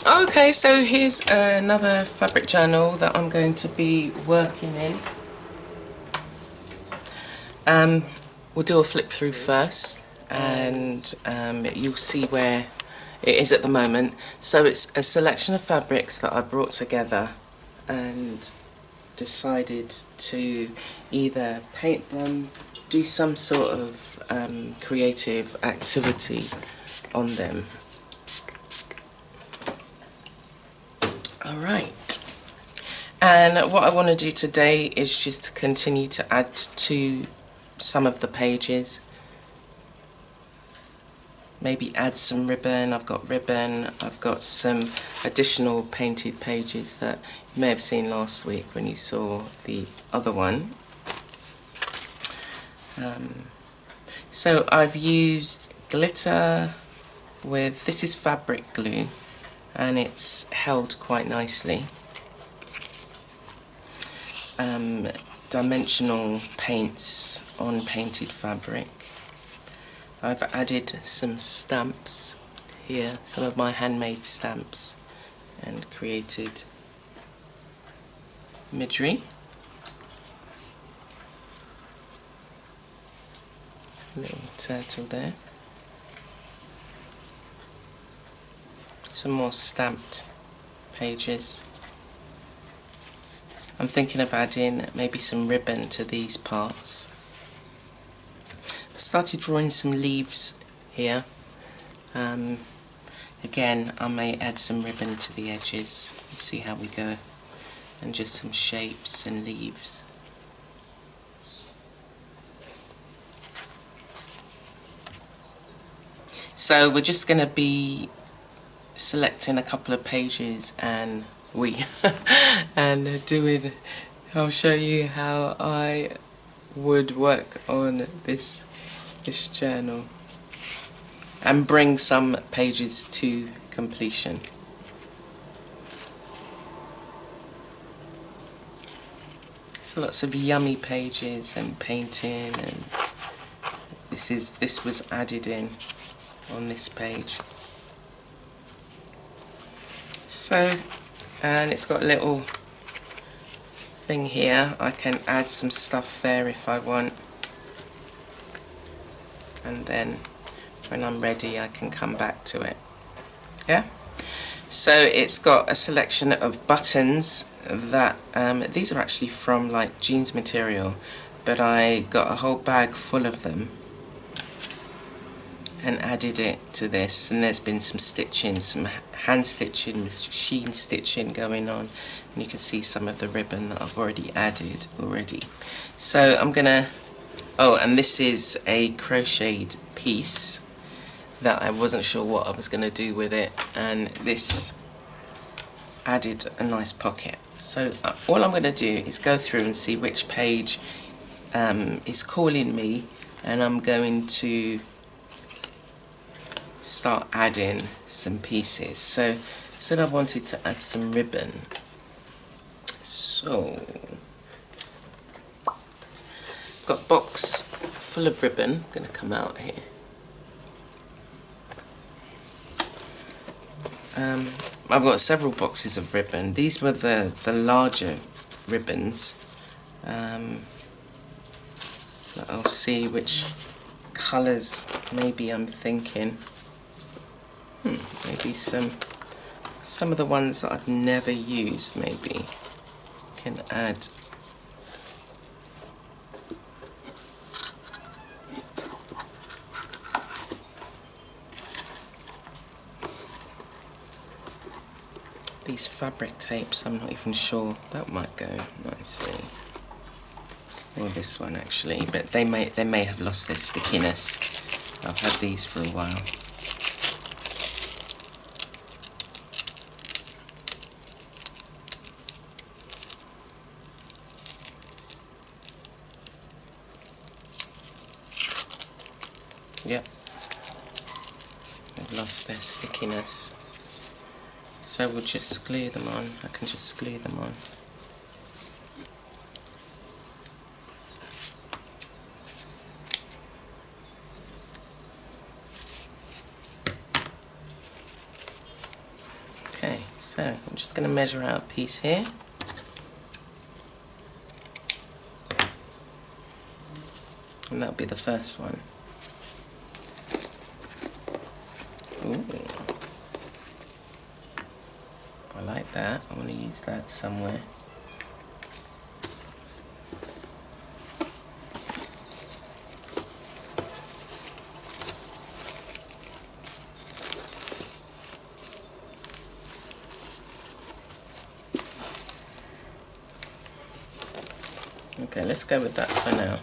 Okay, so here's another fabric journal that I'm going to be working in. We'll do a flip through first, and you'll see where it is at the moment. So it's a selection of fabrics that I brought together and decided to either paint them, do some sort of creative activity on them. Alright, and what I want to do today is just continue to add to some of the pages. Maybe add some ribbon. I've got some additional painted pages that you may have seen last week when you saw the other one. So I've used glitter with, this is fabric glue, and it's held quite nicely. Dimensional paints on painted fabric. I've added some stamps here, some of my handmade stamps, and created imagery. Little turtle there. Some more stamped pages. I'm thinking of adding maybe some ribbon to these parts. I started drawing some leaves here. Again, I may add some ribbon to the edges and see how we go, and just some shapes and leaves. So we're just going to be selecting a couple of pages and and doing, I'll show you how I would work on this journal and bring some pages to completion. So lots of yummy pages and painting, and this was added in on this page. So, and it's got a little thing here. I can add some stuff there if I want, and then when I'm ready I can come back to it. Yeah? So it's got a selection of buttons that, these are actually from like jeans material, but I got a whole bag full of them and added it to this, and there's been some stitching, some hand stitching, machine stitching going on, and you can see some of the ribbon that I've already added already. So I'm gonna, oh, and this is a crocheted piece that I wasn't sure what I was going to do with it, and this added a nice pocket. So all I'm going to do is go through and see which page is calling me, and I'm going to start adding some pieces. So said I wanted to add some ribbon, so got a box full of ribbon. I'm going to come out here. I've got several boxes of ribbon. These were the larger ribbons. I'll see which colours maybe I'm thinking. Maybe some of the ones that I've never used maybe can add. These fabric tapes, I'm not even sure, that might go nicely. Or this one actually, but they may have lost their stickiness. I've had these for a while. Yep, they've lost their stickiness. So we'll just glue them on. I can just glue them on. Okay. So I'm just going to measure out a piece here. And that'll be the first one. Ooh. I like that. I want to use that somewhere. Okay, let's go with that for now.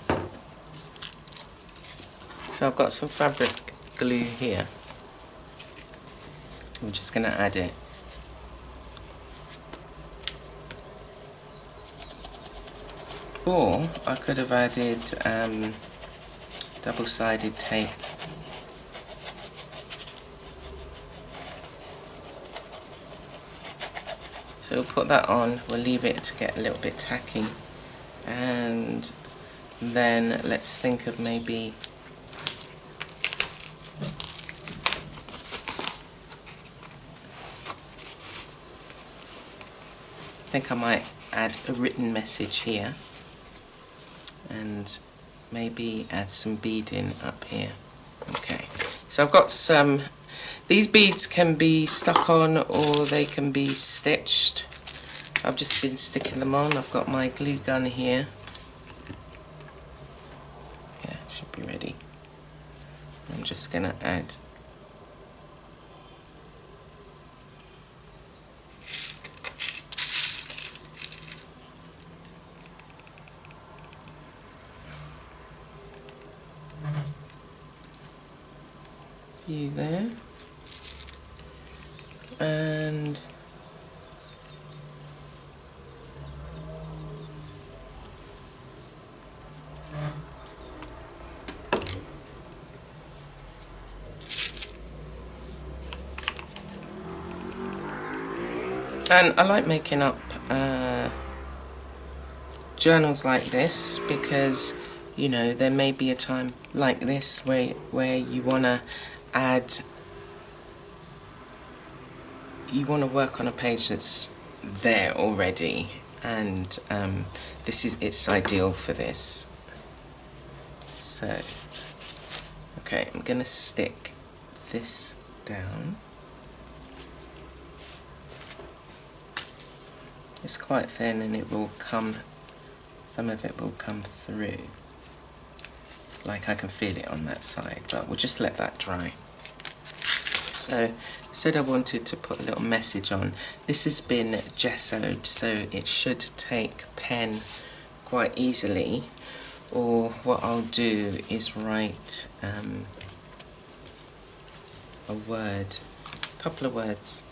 So I've got some fabric glue here. I'm just going to add it. Or I could have added double-sided tape. So we'll put that on, we'll leave it to get a little bit tacky, and then let's think of maybe I think I might add a written message here and maybe add some beading up here. Okay, so I've got some, these beads can be stuck on or they can be stitched. I've just been sticking them on. I've got my glue gun here. Yeah, should be ready. I'm just going to add you there, and I like making up journals like this because, you know, there may be a time like this where you want to add, you want to work on a page that's there already, and it's ideal for this. So, okay, I'm going to stick this down. It's quite thin and it will come, some of it will come through. Like I can feel it on that side, but we'll just let that dry. So, said I wanted to put a little message on. This has been gessoed, so it should take pen quite easily. Or what I'll do is write a word, a couple of words.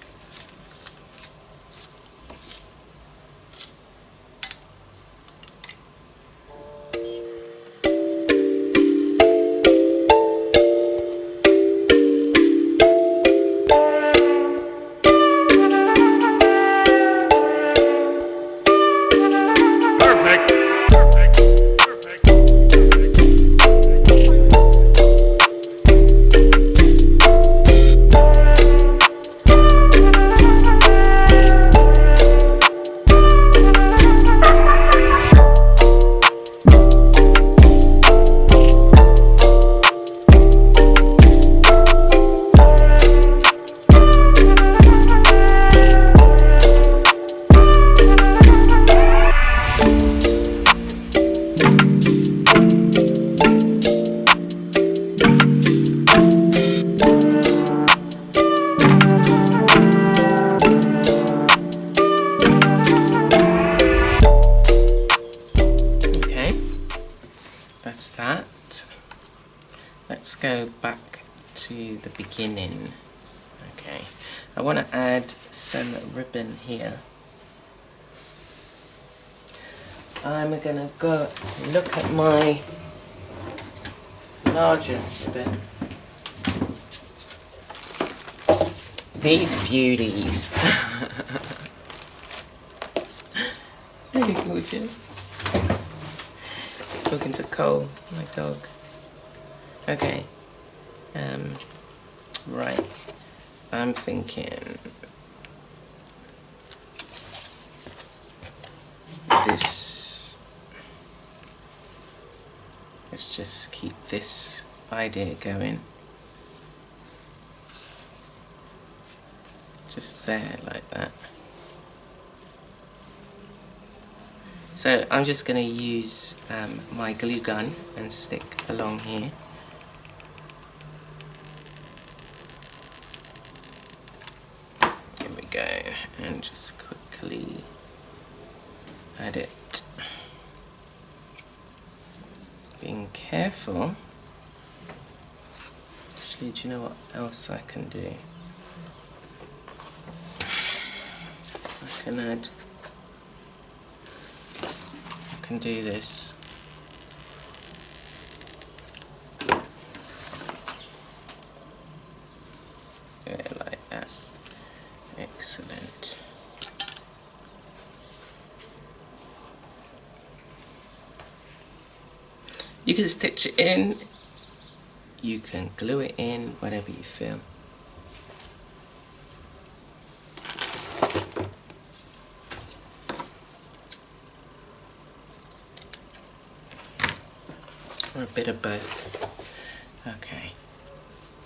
That's that. Let's go back to the beginning. Okay, I want to add some ribbon here. I'm going to go look at my larger ribbon. These beauties. Really gorgeous. Talking to Cole, my dog. Okay. Right. I'm thinking this, let's just keep this idea going. Just there, like that. So I'm just going to use my glue gun and stick along here. Here we go, and just quickly add it. Being careful. Actually, do you know what else I can do? I can do this. Yeah, like that. Excellent. You can stitch it in, you can glue it in, whatever you feel. Or a bit of both. Okay.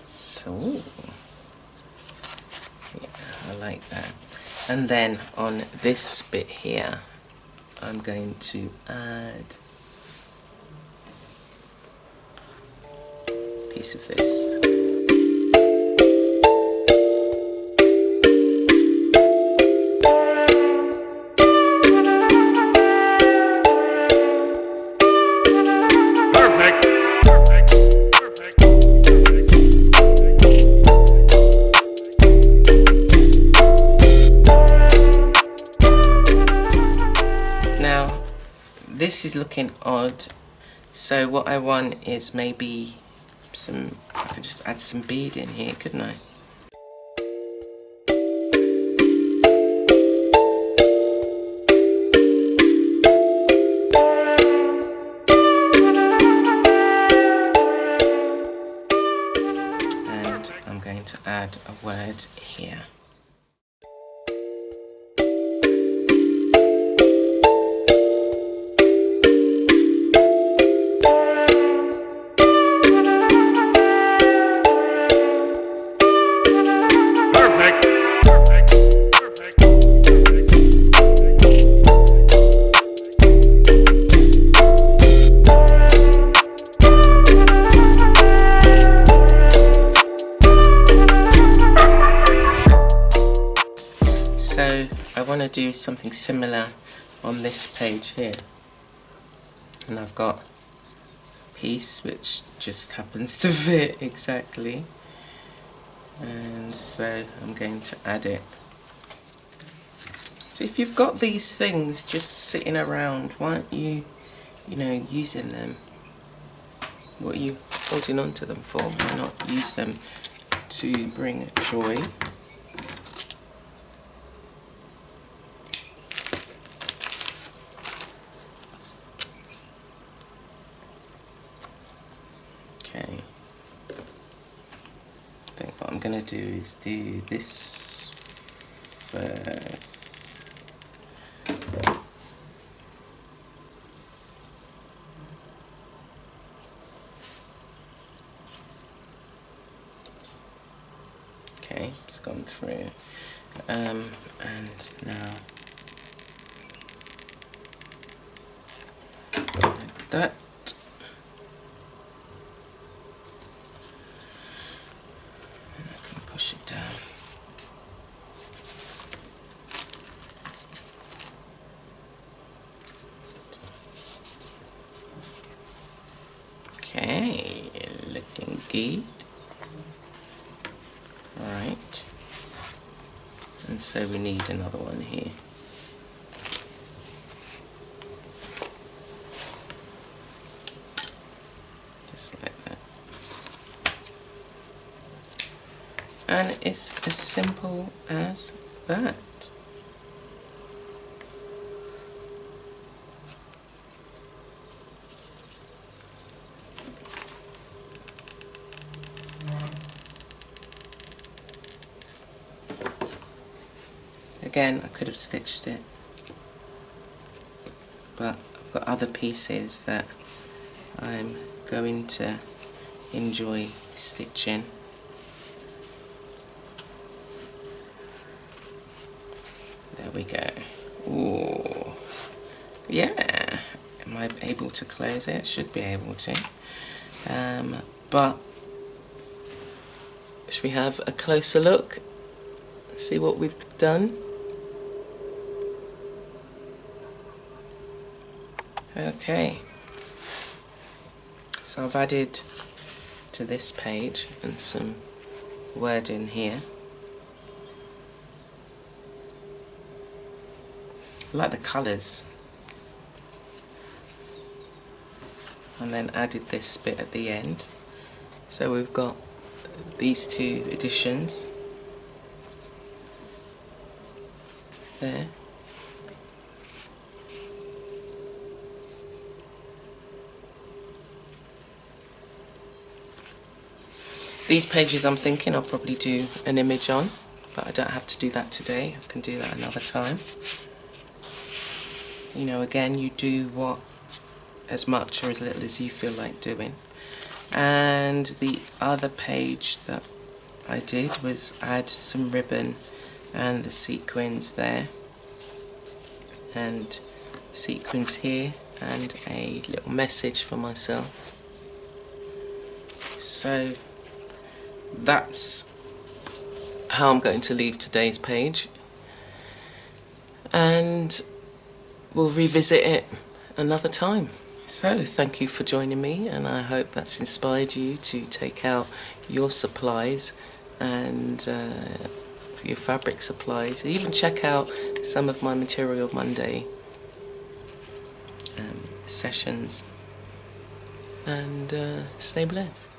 So, yeah, I like that. And then on this bit here, I'm going to add a piece of this. This is looking odd, so what I want is maybe some, I could just add some bead in here, couldn't I? And I'm going to add a word here. So I want to do something similar on this page here, and I've got a piece which just happens to fit exactly, and so I'm going to add it. So if you've got these things just sitting around, why aren't you, using them? What are you holding on to them for? Why not use them to bring joy? Okay, I think what I'm going to do is do this first. Okay, it's gone through, and now like that. Push it down. Okay, looking good. Alright. And so we need another one here. Just like that. And it's as simple as that. Again, I could have stitched it. but I've got other pieces that I'm going to enjoy stitching. There we go. Ooh, yeah. Am I able to close it? Should be able to. But should we have a closer look? See what we've done. Okay. So I've added to this page and some wording here. I like the colours. And then added this bit at the end. So we've got these two editions there. These pages I'm thinking I'll probably do an image on, but I don't have to do that today. I can do that another time. You know, again, you do what, as much or as little as you feel like doing. And the other page that I did was add some ribbon and the sequins there, and sequins here, and a little message for myself. So that's how I'm going to leave today's page, and we'll revisit it another time. So thank you for joining me, and I hope that's inspired you to take out your supplies and your fabric supplies. Even check out some of my Material Monday sessions, and stay blessed.